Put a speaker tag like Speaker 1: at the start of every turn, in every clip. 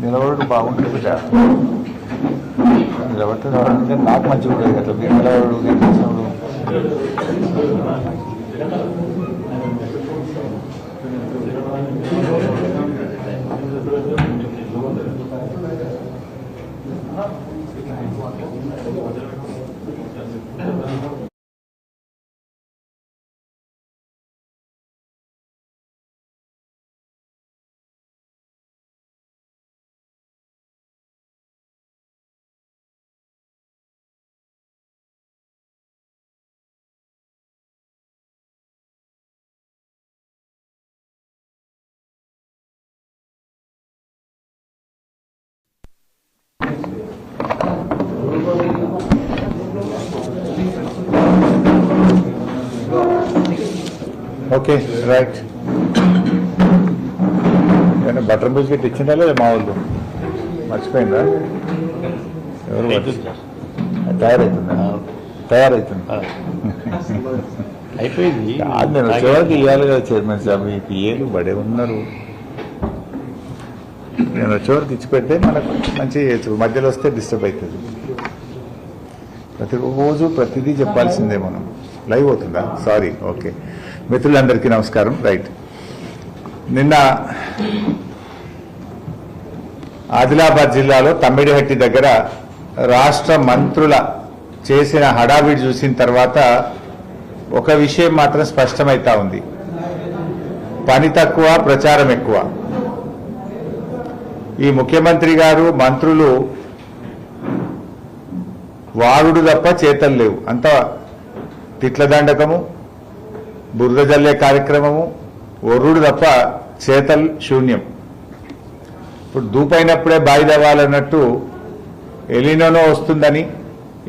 Speaker 1: నిలబడు బాగుంటుంది బిడ్డ. నిలబడితే నిలబడంటే నాకు మంచిగా ఉంటుంది కదా. మీరు నిలబడు చేసినప్పుడు ఓకే రైట్. ఏమైనా బటర్ బిస్కెట్ ఇచ్చిందా లేదా మా వాళ్ళు? మర్చిపోయిందా? ఎవరు తయారవుతుంది
Speaker 2: అయిపోయింది.
Speaker 1: నేను వచ్చేవారికి ఇవ్వాలి కదా చైర్మన్ సార్. మీకు ఏళ్ళు బడే ఉన్నారు. నేను వచ్చేవారికి ఇచ్చి పెడితే మనకు మంచి మధ్యలో వస్తే డిస్టర్బ్ అవుతుంది. ప్రతిరోజు ప్రతిదీ చెప్పాల్సిందే మనం. లైవ్ అవుతుందా? సారీ. ఓకే. మిత్రులందరికీ నమస్కారం. రైట్. నిన్న ఆదిలాబాద్ జిల్లాలో తమ్మిడిహట్టి దగ్గర రాష్ట్ర మంత్రుల చేసిన హడావిడి చూసిన తర్వాత ఒక విషయం మాత్రం స్పష్టమైతా ఉంది. పని తక్కువ, ప్రచారం ఎక్కువ. ఈ ముఖ్యమంత్రి గారు, మంత్రులు వాడుడు తప్ప చేతలు లేవు. అంతా తిట్ల దండకము, బురద జల్లే కార్యక్రమము, ఒర్రుడు తప్ప చేతలు శూన్యం. ఇప్పుడు దూపైనప్పుడే బాయి తవ్వాలన్నట్టు ఎలినోనో వస్తుందని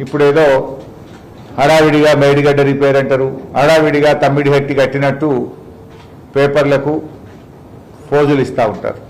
Speaker 1: ఇప్పుడేదో హడావిడిగా మేడిగడ్డ రిపేర్ అంటారు, హడావిడిగా తమ్మిడిహట్టి కట్టినట్టు పేపర్లకు ఫోజులు ఇస్తూ ఉంటారు.